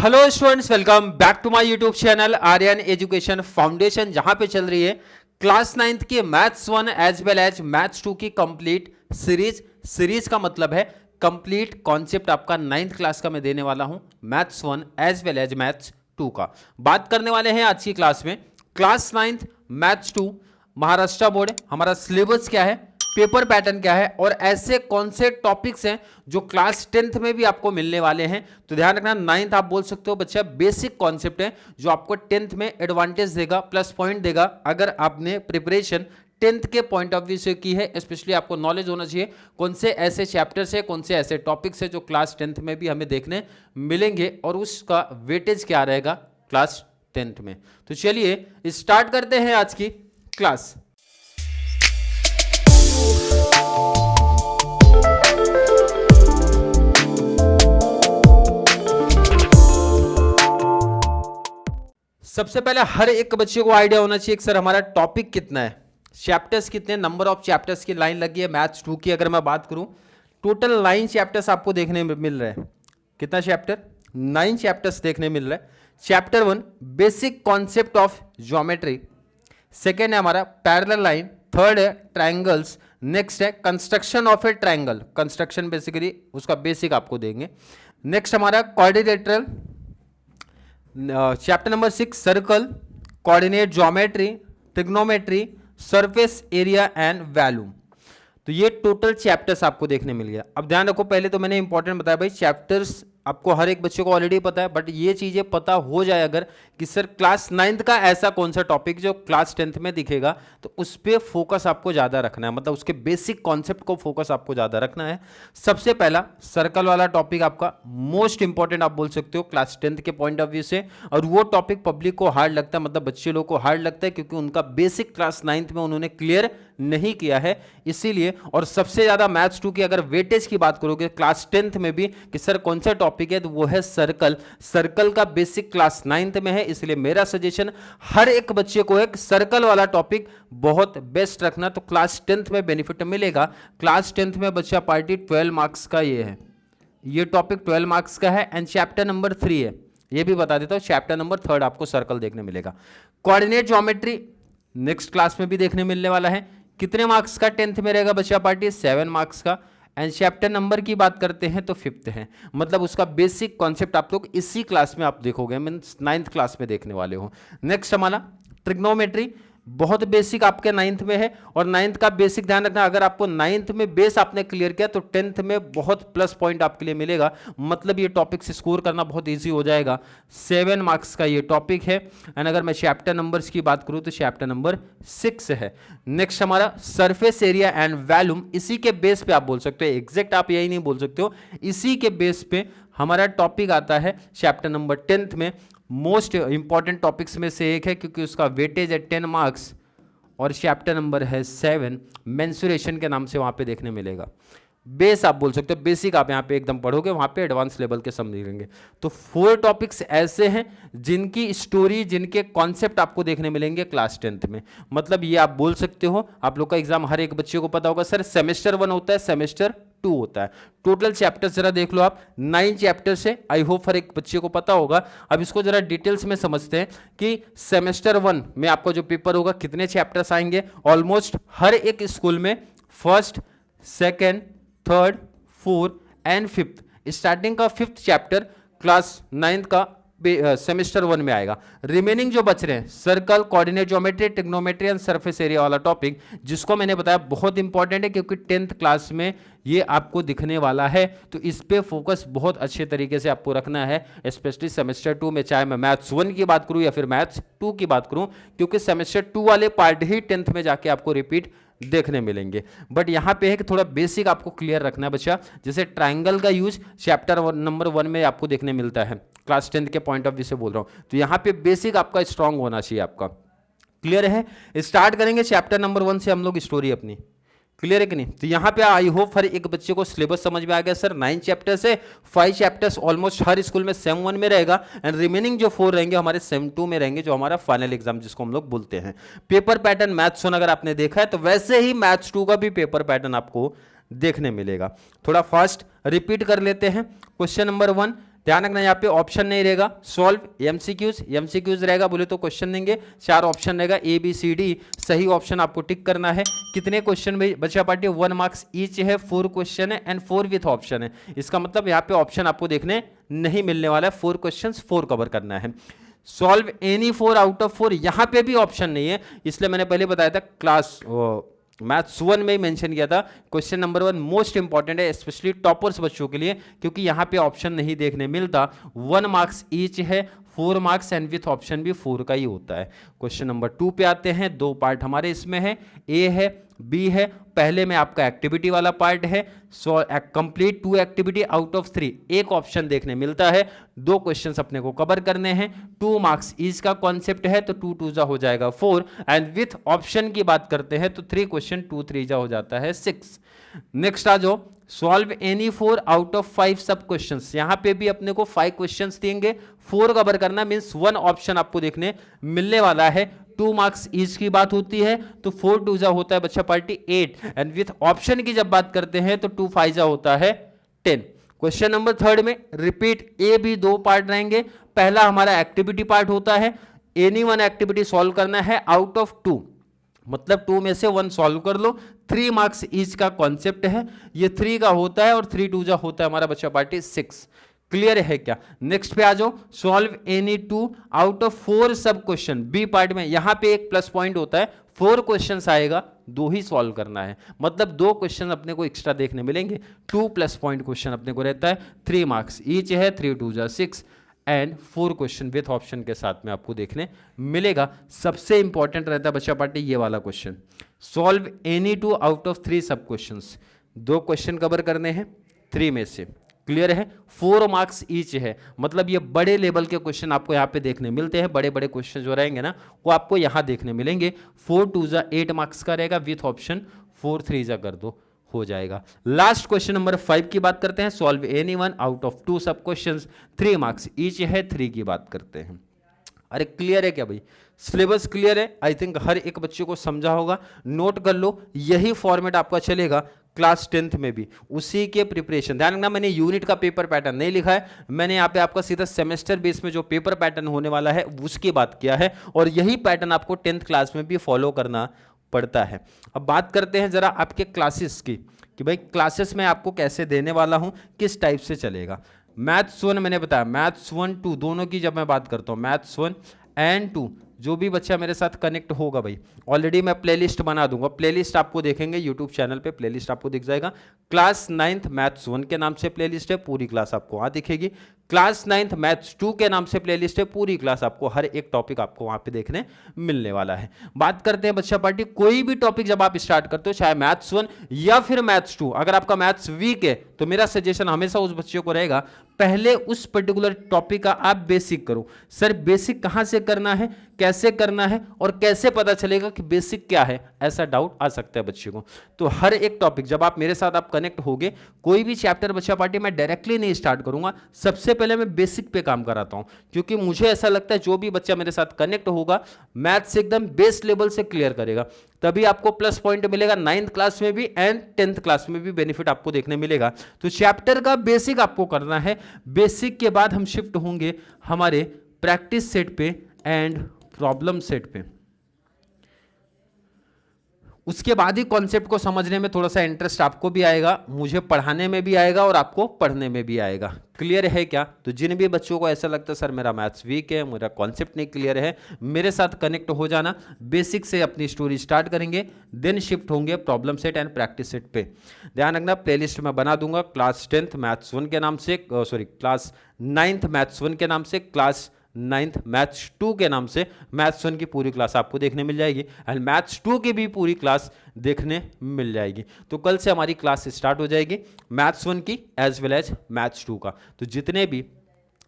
Hello students, welcome back to my YouTube channel Aryan education foundation, जहां पे चल रही है क्लास 9th की maths 1 as well as maths 2 की कंप्लीट सीरीज का मतलब है कंप्लीट कॉन्सेप्ट आपका 9th क्लास का मैं देने वाला हूं maths 1 as well as maths 2 का। बात करने वाले हैं आज की क्लास में class 9th maths 2 Maharashtra board, हमारा सिलेबस क्या है, पेपर पैटर्न क्या है और ऐसे कौन से टॉपिक्स हैं जो क्लास 10th में भी आपको मिलने वाले हैं। तो ध्यान रखना, 9th आप बोल सकते हो बच्चा बेसिक कॉन्सेप्ट है जो आपको 10th में एडवांटेज देगा, प्लस पॉइंट देगा अगर आपने प्रिपरेशन 10th के पॉइंट ऑफ व्यू से की है। स्पेशली आपको नॉलेज होना चाहिए कौन से ऐसे चैप्टर्स है, कौन से ऐसे टॉपिक्स है जो क्लास 10th में भी हमें देखने मिलेंगे और उसका वेटेज क्या रहेगा क्लास 10th में। तो चलिए स्टार्ट करते हैं आज की क्लास। सबसे पहले हर एक बच्चे को आइडिया होना चाहिए कि सर हमारा टॉपिक कितना है, चैप्टर्स कितने, नंबर ऑफ चैप्टर्स की लाइन लगी है। मैथ्स 2 की अगर मैं बात करूं टोटल 9 चैप्टर्स आपको देखने मिल रहे हैं। कितना चैप्टर? 9 चैप्टर्स देखने मिल रहा है। Chapter 1 basic concept of geometry, second है हमारा पैरेलल लाइन, थर्ड है ट्रायंगल्स, नेक्स्ट है construction of A triangle, construction basically उसका बेसिक आपको देंगे। नेक्स्ट हमारा quadrilateral, chapter number 6 circle, coordinate geometry, trigonometry, surface area and volume. तो ये टोटल चैप्टर्स आपको देखने मिल गया। अब ध्यान रखो, पहले तो मैंने इंपॉर्टेंट बताया भाई, चैप्टर्स आपको हर एक बच्चे को ऑलरेडी पता है, बट ये चीजें पता हो जाए अगर कि सर क्लास 9th का ऐसा कौन सा टॉपिक जो क्लास 10th में दिखेगा, तो उस पर फोकस आपको ज्यादा रखना है, मतलब उसके बेसिक कॉन्सेप्ट को फोकस आपको ज्यादा रखना है। सबसे पहला सर्कल वाला टॉपिक आपका मोस्ट इंपॉर्टेंट आप बोल सकते हो क्लास 10th के पॉइंट ऑफ व्यू से, और वो टॉपिक पब्लिक को हार्ड लगता है, मतलब बच्चे लोग को हार्ड लगता है क्योंकि उनका बेसिक क्लास 9th में उन्होंने क्लियर नहीं किया है, इसीलिए। और सबसे ज्यादा मैथ्स 2 की अगर वेटेज की बात करोगे क्लास 10th में भी कि सर कौन सा टॉपिक है, तो वो है सर्कल। सर्कल का बेसिक क्लास 9th में है, इसलिए मेरा सजेशन हर एक बच्चे को एक सर्कल वाला टॉपिक बहुत बेस्ट रखना, तो क्लास 10th में बेनिफिट मिलेगा। क्लास 10th में बच्चा पार्टी 12 मार्क्स का ये है, ये टॉपिक 12 मार्क्स का है एंड चैप्टर नंबर 3 है, ये भी बता देता हूं, चैप्टर नंबर 3 आपको सर्कल देखने मिलेगा। कोऑर्डिनेट ज्योमेट्री नेक्स्ट क्लास में भी देखने मिलने वाला है। कितने मार्क्स का 10th में रहेगा बच्चा पार्टी? 7 मार्क्स का। एंड चैप्टर नंबर की बात करते हैं तो 5th है, मतलब उसका बेसिक कॉन्सेप्ट आप लोग इसी क्लास में आप देखोगे, मींस 9th क्लास में देखने वाले हो। नेक्स्ट हमारा ट्रिग्नोमेट्री, बहुत बेसिक आपके 9th में है, और 9th का बेसिक ध्यान रखना, अगर आपको 9th में बेस आपने क्लियर किया तो 10th में बहुत प्लस पॉइंट आपके लिए मिलेगा, मतलब ये टॉपिक से स्कोर करना बहुत इजी हो जाएगा। 7 मार्क्स का ये टॉपिक है। एंड अगर मैं चैप्टर नंबर्स की बात करूं तो चैप्टर नंबर 6 है। नेक्स्ट हमारा सरफेस एरिया एंड वैल्यूम, इसी के बेस पे आप बोल सकते हो, एग्जैक्ट आप यही नहीं बोल सकते हो, इसी के बेस पे हमारा टॉपिक आता है चैप्टर नंबर 10th में। मोस्ट इंपॉर्टेंट टॉपिक्स में से एक है क्योंकि उसका वेटेज है 10 मार्क्स, और चैप्टर नंबर है 7 मेंसुरेशन के नाम से वहां पे देखने मिलेगा। बेस आप बोल सकते हो, बेसिक आप यहाँ पे एकदम पढ़ोगे, वहां पे एडवांस लेवल के समझेंगे। तो 4 टॉपिक्स ऐसे हैं जिनकी स्टोरी, जिनके कॉन्सेप्ट आपको देखने मिलेंगे क्लास 10th में। मतलब ये आप बोल सकते हो, आप लोग का एग्जाम हर एक बच्चे को पता होगा सर सेमेस्टर 1 होता है, सेमेस्टर 2 होता है। टोटल चैप्टर्स जरा देख लो आप, 9 चैप्टर्स है, आई होप हर एक बच्चे को पता होगा। अब इसको जरा डिटेल्स में समझते हैं कि सेमेस्टर 1 में आपका जो पेपर होगा कितने चैप्टर्स आएंगे। ऑलमोस्ट हर एक स्कूल में first, second, third, fourth and 5th, starting का 5th चैप्टर क्लास 9th का सेमेस्टर 1 में आएगा। रिमेनिंग जो बच रहे हैं circle, coordinate geometry, trigonometry and surface area वाला टॉपिक, जिसको मैंने बताया बहुत इंपॉर्टेंट है क्योंकि 10th क्लास में ये आपको दिखने वाला है, तो इस पे फोकस बहुत अच्छे तरीके से आपको रखना है, स्पेशली सेमेस्टर 2 में, चाहे मैं मैथ्स 1 की बात करूं या फिर मैथ्स 2 की बात करूं, क्योंकि सेमेस्टर 2 वाले पार्ट ही 10th में जाके आपको रिपीट देखने मिलेंगे। बट यहाँ पे है कि थोड़ा बेसिक आपको क्लियर रखना है बच्चा, जैसे ट्रायंगल का यूज चैप्टर नंबर 1 में आपको देखने मिलता है, क्लास 10th के पॉइंट ऑफ व्यू से बोल रहा हूँ, तो यहाँ पे बेसिक आपका स्ट्रांग होना चाहिए आपका। क्लियर है? स्टार्ट करेंगे चैप्टर नंबर 1 से हम लोग स्टोरी अपनी। क्लियर है कि नहीं? तो यहाँ पे आई होप हर एक बच्चे को सिलेबस समझ में आ गया। सर 9 चैप्टर्स है, 5 चैप्टर्स ऑलमोस्ट हर स्कूल में सेम 1 में रहेगा, एंड रिमेनिंग जो 4 रहेंगे हमारे सेम 2 में रहेंगे, जो हमारा फाइनल एग्जाम जिसको हम लोग बोलते हैं। पेपर पैटर्न मैथ्स 1 अगर आपने देखा है तो वैसे ही मैथ्स 2 का भी पेपर पैटर्न आपको देखने मिलेगा। थोड़ा फास्ट रिपीट कर लेते हैं। क्वेश्चन नंबर 1, ध्यान रखना यहाँ पे ऑप्शन नहीं रहेगा, सॉल्व एमसीक्यूज रहेगा, बोले तो क्वेश्चन देंगे, 4 ऑप्शन रहेगा ABCD, सही ऑप्शन आपको टिक करना है। कितने क्वेश्चन बच्चा पार्टी 1 मार्क्स ईच है, 4 क्वेश्चन है एंड 4 विथ ऑप्शन है। इसका मतलब यहाँ पे ऑप्शन आपको देखने नहीं मिलने वाला है, 4 क्वेश्चन 4 कवर करना है। सॉल्व एनी 4 आउट ऑफ 4, यहाँ पे भी ऑप्शन नहीं है, इसलिए मैंने पहले बताया था क्लास मैथ्स 1 में ही मेंशन किया था, क्वेश्चन नंबर 1 मोस्ट इंपॉर्टेंट है स्पेशली टॉपर्स बच्चों के लिए, क्योंकि यहाँ पे ऑप्शन नहीं देखने मिलता। 1 मार्क्स ईच है, 4 मार्क्स एंड विथ ऑप्शन भी 4 का ही होता है। क्वेश्चन नंबर 2 पे आते हैं, 2 पार्ट हमारे इसमें है, ए है बी है। पहले में आपका एक्टिविटी वाला पार्ट है, so complete 2 activity out of 3, एक ऑप्शन देखने मिलता है, 2 क्वेश्चंस अपने को कवर करने हैं, 2 मार्क्स ईच का कॉन्सेप्ट है तो 2 2 जा हो जाएगा 4 एंड विथ ऑप्शन की बात करते हैं तो 3 क्वेश्चन 2 3 जा हो जाता है 6। नेक्स्ट आ जाओ, सॉल्व एनी 4 आउट ऑफ 5 सब क्वेश्चंस, यहां पे भी अपने को 5 क्वेश्चंस देंगे, 4 कवर करना मींस 1 ऑप्शन आपको देखने मिलने वाला है। 2 मार्क्स ईच की बात होती है तो 4 2 जा होता है बच्चा पार्टी 8 एंड विथ ऑप्शन की जब बात करते हैं तो 2 5 जा होता है 10। क्वेश्चन नंबर 3 में रिपीट ए बी 2 पार्ट रहेंगे। पहला हमारा एक्टिविटी पार्ट होता है, एनी 1 एक्टिविटी सॉल्व करना है आउट ऑफ 2, मतलब 2 में से 1 सॉल्व कर लो, 3 मार्क्स ईच का कॉन्सेप्ट है, ये 3 का होता है और 3 2 जा होता है हमारा बच्चा पार्टी 6। क्लियर है क्या? नेक्स्ट पे आ जाओ, सॉल्व एनी 2 आउट ऑफ 4 सब क्वेश्चन, बी पार्ट में यहां पे एक प्लस पॉइंट होता है, 4 क्वेश्चंस आएगा, 2 ही सॉल्व करना है, मतलब 2 क्वेश्चन अपने को एक्स्ट्रा देखने मिलेंगे, 2 प्लस पॉइंट क्वेश्चन अपने को रहता है, 3 मार्क्स ईच है, 3 2 जा 6 एंड 4 क्वेश्चन विथ ऑप्शन के साथ में आपको देखने मिलेगा। सबसे इंपॉर्टेंट रहता है बच्चा पार्टी ये वाला question, solve any 2 out of 3 सब क्वेश्चंस, 2 क्वेश्चन कवर करने हैं 3 में से। क्लियर है? 4 मार्क्स ईच है, मतलब ये बड़े लेवल के क्वेश्चन आपको यहाँ पे देखने मिलते हैं, बड़े बड़े क्वेश्चन जो रहेंगे ना वो आपको यहाँ देखने मिलेंगे। 4 2 जा 8 मार्क्स का रहेगा विथ ऑप्शन, 4 3 जा कर दो हो जाएगा। लास्ट क्वेश्चन नंबर 5 की बात करते हैं, सॉल्व एनी 1 आउट ऑफ 2 सब क्वेश्चंस, 3 मार्क्स ईच है, 3 की बात करते हैं। अरे क्लियर है क्या भाई? सिलेबस क्लियर है? आई थिंक हर एक बच्चे को समझा होगा, नोट कर लो, यही फॉर्मेट आपका चलेगा क्लास 10th में भी, उसी के प्रिपरेशन। ध्यान रखना मैंने यूनिट का पेपर पैटर्न नहीं लिखा है, मैंने यहाँ पे आपका सीधा सेमेस्टर बेस में जो पेपर पैटर्न होने वाला है उसकी बात किया है, और यही पैटर्न आपको 10th क्लास में भी फॉलो करना पड़ता है। अब बात करते हैं जरा आपके क्लासेस की, कि भाई क्लासेस में आपको कैसे देने वाला हूँ, किस टाइप से चलेगा। मैथ्स 1 मैंने बताया, मैथ्स 1 2 दोनों की जब मैं बात करता हूँ, मैथ्स 1 एंड 2 जो भी बच्चा मेरे साथ कनेक्ट होगा भाई, ऑलरेडी मैं प्लेलिस्ट बना दूंगा, प्लेलिस्ट आपको देखेंगे यूट्यूब चैनल पे, प्लेलिस्ट आपको दिख जाएगा। क्लास 9th मैथ्स 1 के नाम से प्लेलिस्ट है, पूरी क्लास आपको वहाँ दिखेगी। क्लास 9th मैथ्स 2 के नाम से प्लेलिस्ट है, पूरी क्लास आपको हर एक टॉपिक आपको वहाँ पे देखने मिलने वाला है। बात करते हैं बच्चा पार्टी, कोई भी टॉपिक जब आप स्टार्ट करते हो, चाहे मैथ्स 1 या फिर मैथ्स 2, अगर आपका मैथ्स वीक है तो मेरा सजेशन हमेशा उस बच्चे को रहेगा, पहले उस पर्टिकुलर टॉपिक का आप बेसिक करो। सर बेसिक कहाँ से करना है, कैसे करना है और कैसे पता चलेगा कि बेसिक क्या है, ऐसा डाउट आ सकता है बच्चे को। तो हर एक टॉपिक जब आप मेरे साथ आप कनेक्ट होगे, कोई भी चैप्टर बच्चा पार्टी मैं डायरेक्टली नहीं स्टार्ट करूंगा, सबसे पहले मैं बेसिक पे काम कराता हूं, क्योंकि मुझे ऐसा लगता है जो भी बच्चा मेरे साथ कनेक्ट होगा मैथ्स एकदम बेस लेवल से क्लियर करेगा, तभी आपको प्लस पॉइंट मिलेगा 9th क्लास में भी एंड 10th क्लास में भी बेनिफिट आपको देखने मिलेगा। तो चैप्टर का बेसिक आपको करना है, बेसिक के बाद हम शिफ्ट होंगे हमारे प्रैक्टिस सेट पे एंड प्रॉब्लम सेट पे, उसके बाद ही कॉन्सेप्ट को समझने में थोड़ा सा इंटरेस्ट आपको भी आएगा, मुझे पढ़ाने में भी आएगा और आपको पढ़ने में भी आएगा। क्लियर है क्या? तो जिन भी बच्चों को ऐसा लगता है सर मेरा मैथ्स वीक है, मेरा कॉन्सेप्ट नहीं क्लियर है, मेरे साथ कनेक्ट हो जाना, बेसिक से अपनी स्टोरी स्टार्ट करेंगे, देन शिफ्ट होंगे problem set and practice set पे। ध्यान रखना प्लेलिस्ट में बना दूंगा, क्लास 10th मैथ्स 1 के नाम से, क्लास 9th मैथ्स 1 के नाम से, क्लास 9th मैथ्स 2 के नाम से, मैथ्स 1 की पूरी क्लास आपको देखने मिल जाएगी एंड मैथ्स 2 की भी पूरी क्लास देखने मिल जाएगी। तो कल से हमारी क्लास स्टार्ट हो जाएगी मैथ्स 1 की एज वेल एज मैथ्स 2 का। तो जितने भी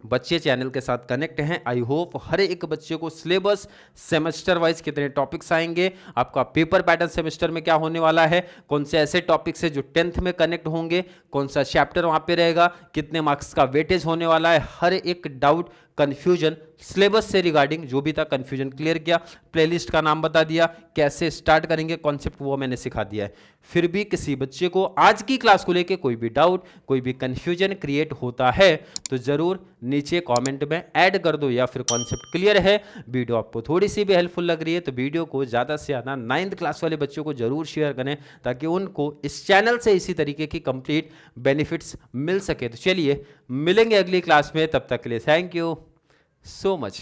बच्चे चैनल के साथ कनेक्ट हैं, आई होप हर एक बच्चे को सिलेबस सेमेस्टर वाइज कितने टॉपिक्स आएंगे, आपका पेपर पैटर्न सेमेस्टर में क्या होने वाला है, कौन से ऐसे टॉपिक्स है जो 10th में कनेक्ट होंगे, कौन सा चैप्टर वहाँ पे रहेगा, कितने मार्क्स का वेटेज होने वाला है, हर एक डाउट कन्फ्यूजन सिलेबस से रिगार्डिंग जो भी था कंफ्यूजन क्लियर किया, प्लेलिस्ट का नाम बता दिया, कैसे स्टार्ट करेंगे कॉन्सेप्ट वो मैंने सिखा दिया है। फिर भी किसी बच्चे को आज की क्लास को लेके कोई भी डाउट, कोई भी कंफ्यूजन क्रिएट होता है तो जरूर नीचे कमेंट में ऐड कर दो, या फिर कॉन्सेप्ट क्लियर है, वीडियो आपको थोड़ी सी भी हेल्पफुल लग रही है तो वीडियो को ज़्यादा से ज़्यादा 9th क्लास वाले बच्चों को जरूर शेयर करें ताकि उनको इस चैनल से इसी तरीके की कंप्लीट बेनिफिट्स मिल सके। तो चलिए मिलेंगे अगली क्लास में, तब तक के लिए थैंक यू so much।